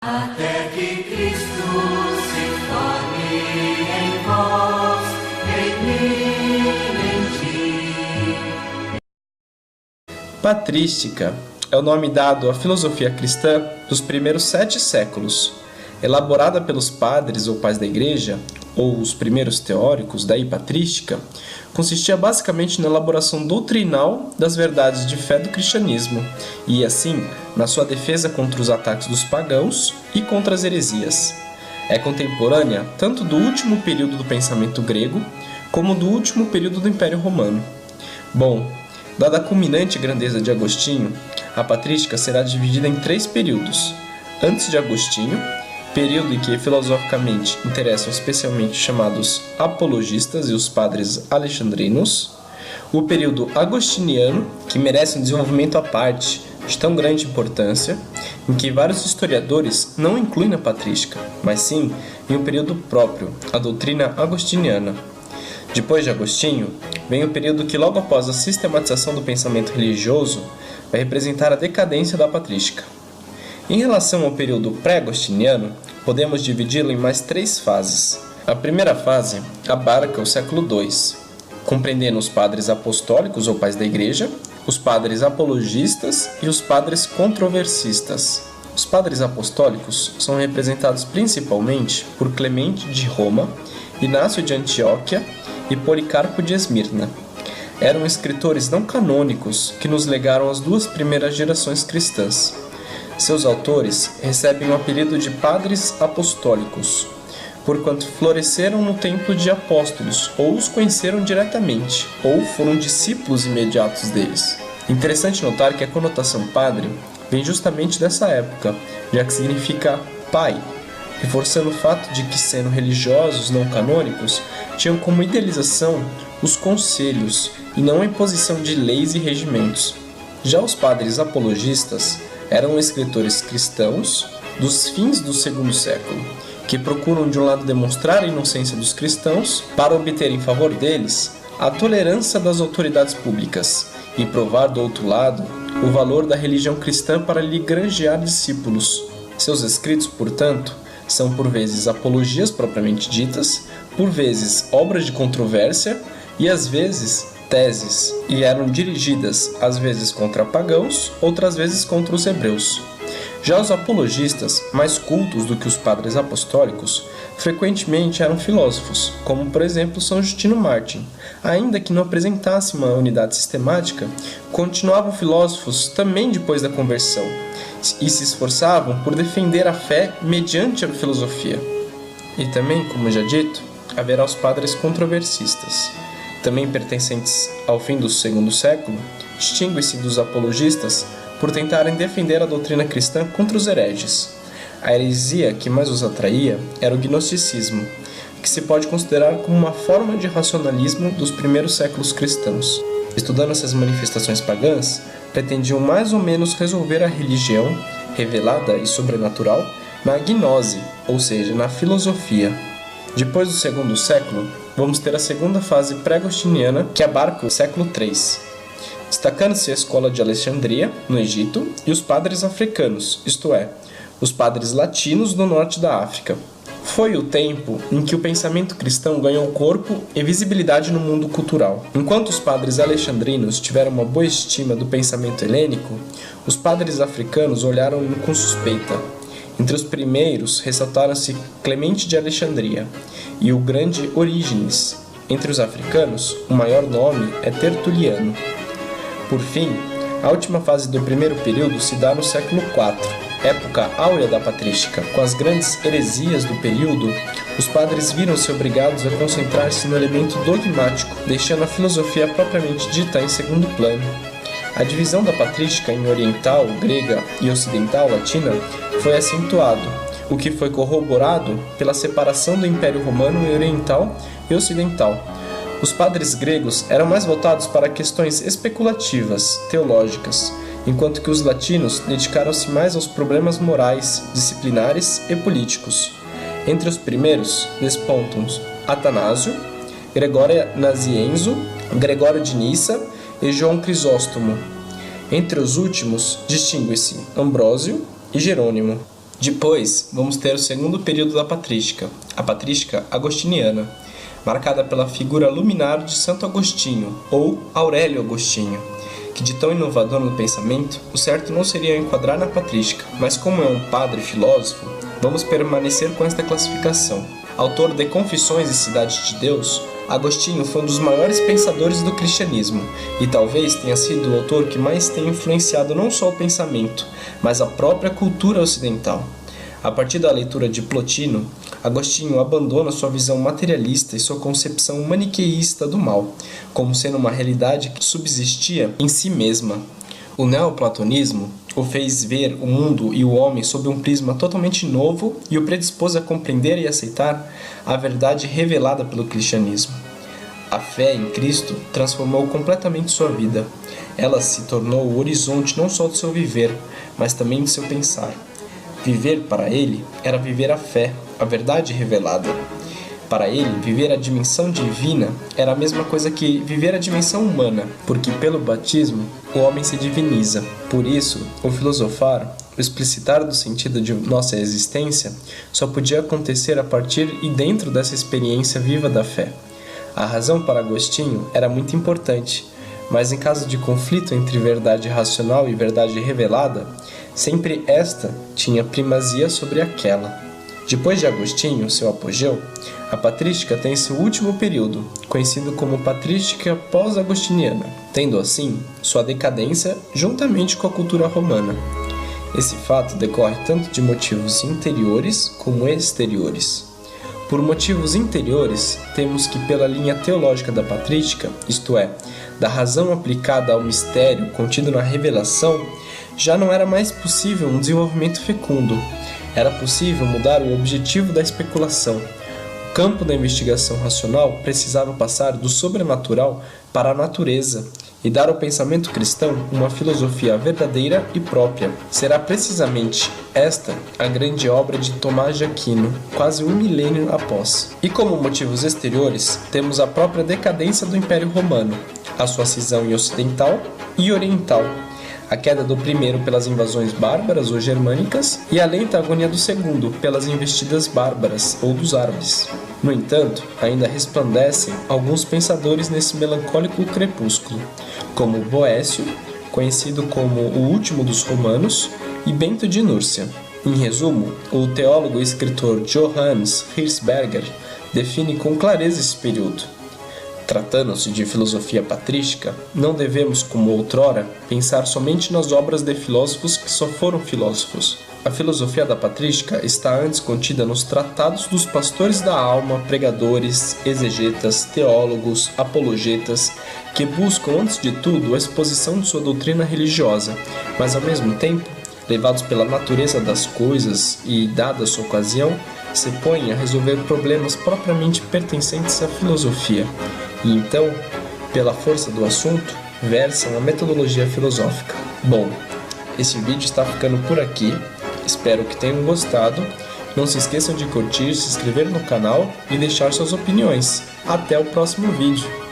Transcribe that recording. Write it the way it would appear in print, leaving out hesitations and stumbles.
Até que Cristo se forme em vós, em mim, em ti. Patrística é o nome dado à filosofia cristã dos primeiros 7 séculos. Elaborada pelos padres ou pais da igreja, ou os primeiros teóricos, daí patrística, consistia basicamente na elaboração doutrinal das verdades de fé do cristianismo e, assim, na sua defesa contra os ataques dos pagãos e contra as heresias. É contemporânea tanto do último período do pensamento grego como do último período do Império Romano. Bom, dada a culminante grandeza de Agostinho, a patrística será dividida em 3 períodos. Antes de Agostinho, período em que filosoficamente interessam especialmente os chamados apologistas e os padres alexandrinos, o período agostiniano, que merece um desenvolvimento à parte de tão grande importância, em que vários historiadores não incluem a patrística, mas sim em um período próprio, a doutrina agostiniana. Depois de Agostinho, vem o período que logo após a sistematização do pensamento religioso vai representar a decadência da patrística. Em relação ao período pré-agostiniano, podemos dividi-lo em mais 3 fases. A primeira fase abarca o século II, compreendendo os padres apostólicos ou pais da igreja, os padres apologistas e os padres controversistas. Os padres apostólicos são representados principalmente por Clemente de Roma, Inácio de Antioquia e Policarpo de Esmirna. Eram escritores não canônicos que nos legaram as 2 primeiras gerações cristãs. Seus autores recebem o apelido de padres apostólicos, porquanto floresceram no templo de apóstolos, ou os conheceram diretamente, ou foram discípulos imediatos deles. Interessante notar que a conotação padre vem justamente dessa época, já que significa pai, reforçando o fato de que, sendo religiosos não canônicos, tinham como idealização os conselhos e não a imposição de leis e regimentos. Já os padres apologistas eram escritores cristãos dos fins do segundo século, que procuram de um lado demonstrar a inocência dos cristãos para obter em favor deles a tolerância das autoridades públicas e provar do outro lado o valor da religião cristã para lhe granjear discípulos. Seus escritos, portanto, são por vezes apologias propriamente ditas, por vezes obras de controvérsia e às vezes teses, e eram dirigidas às vezes contra pagãos, outras vezes contra os hebreus. Já os apologistas, mais cultos do que os padres apostólicos, frequentemente eram filósofos, como por exemplo São Justino Mártir. Ainda que não apresentasse uma unidade sistemática, continuavam filósofos também depois da conversão, e se esforçavam por defender a fé mediante a filosofia. E também, como já dito, haverá os padres controversistas. Também pertencentes ao fim do segundo século, distinguem-se dos apologistas por tentarem defender a doutrina cristã contra os hereges. A heresia que mais os atraía era o gnosticismo, que se pode considerar como uma forma de racionalismo dos primeiros séculos cristãos. Estudando essas manifestações pagãs, pretendiam mais ou menos resolver a religião, revelada e sobrenatural, na gnose, ou seja, na filosofia. Depois do segundo século, vamos ter a segunda fase pré-agostiniana, que abarca o século III, destacando-se a escola de Alexandria, no Egito, e os padres africanos, isto é, os padres latinos do norte da África. Foi o tempo em que o pensamento cristão ganhou corpo e visibilidade no mundo cultural. Enquanto os padres alexandrinos tiveram uma boa estima do pensamento helênico, os padres africanos olharam-no com suspeita. Entre os primeiros ressaltaram-se Clemente de Alexandria e o grande Orígenes. Entre os africanos, o maior nome é Tertuliano. Por fim, a última fase do primeiro período se dá no século IV, época áurea da patrística. Com as grandes heresias do período, os padres viram-se obrigados a concentrar-se no elemento dogmático, deixando a filosofia propriamente dita em segundo plano. A divisão da patrística em oriental, grega e ocidental, latina, foi acentuado, o que foi corroborado pela separação do Império Romano em oriental e ocidental. Os padres gregos eram mais voltados para questões especulativas, teológicas, enquanto que os latinos dedicaram-se mais aos problemas morais, disciplinares e políticos. Entre os primeiros despontam Atanásio, Gregório Nazianzo, Gregório de Nissa e João Crisóstomo. Entre os últimos distingue-se Ambrósio e Jerônimo. Depois, vamos ter o segundo período da patrística, a patrística agostiniana, marcada pela figura luminar de Santo Agostinho, ou Aurélio Agostinho, que de tão inovador no pensamento, o certo não seria enquadrar na patrística, mas como é um padre filósofo, vamos permanecer com esta classificação. Autor de Confissões e Cidade de Deus, Agostinho foi um dos maiores pensadores do cristianismo e talvez tenha sido o autor que mais tenha influenciado não só o pensamento, mas a própria cultura ocidental. A partir da leitura de Plotino, Agostinho abandona sua visão materialista e sua concepção maniqueísta do mal, como sendo uma realidade que subsistia em si mesma. O neoplatonismo o fez ver o mundo e o homem sob um prisma totalmente novo e o predispôs a compreender e aceitar a verdade revelada pelo cristianismo. A fé em Cristo transformou completamente sua vida. Ela se tornou o horizonte não só do seu viver, mas também do seu pensar. Viver para ele era viver a fé, a verdade revelada. Para ele, viver a dimensão divina era a mesma coisa que viver a dimensão humana, porque pelo batismo o homem se diviniza. Por isso, o filosofar, o explicitar do sentido de nossa existência, só podia acontecer a partir e dentro dessa experiência viva da fé. A razão para Agostinho era muito importante, mas em caso de conflito entre verdade racional e verdade revelada, sempre esta tinha primazia sobre aquela. Depois de Agostinho, seu apogeu, a patrística tem seu último período, conhecido como patrística pós-agostiniana, tendo assim sua decadência juntamente com a cultura romana. Esse fato decorre tanto de motivos interiores como exteriores. Por motivos interiores, temos que pela linha teológica da patrística, isto é, da razão aplicada ao mistério contido na revelação, já não era mais possível um desenvolvimento fecundo. Era possível mudar o objetivo da especulação. O campo da investigação racional precisava passar do sobrenatural para a natureza e dar ao pensamento cristão uma filosofia verdadeira e própria. Será precisamente esta a grande obra de Tomás de Aquino, quase um milênio após. E como motivos exteriores, temos a própria decadência do Império Romano, a sua cisão em ocidental e oriental, a queda do primeiro pelas invasões bárbaras ou germânicas e a lenta agonia do segundo pelas investidas bárbaras ou dos árabes. No entanto, ainda resplandecem alguns pensadores nesse melancólico crepúsculo, como Boécio, conhecido como o último dos romanos, e Bento de Núrcia. Em resumo, o teólogo e escritor Johannes Hirsberger define com clareza esse período. Tratando-se de filosofia patrística, não devemos, como outrora, pensar somente nas obras de filósofos que só foram filósofos. A filosofia da patrística está antes contida nos tratados dos pastores da alma, pregadores, exegetas, teólogos, apologetas, que buscam, antes de tudo, a exposição de sua doutrina religiosa, mas, ao mesmo tempo, levados pela natureza das coisas e, dada sua ocasião, se põem a resolver problemas propriamente pertencentes à filosofia. E então, pela força do assunto, versam a metodologia filosófica. Bom, esse vídeo está ficando por aqui. Espero que tenham gostado. Não se esqueçam de curtir, se inscrever no canal e deixar suas opiniões. Até o próximo vídeo.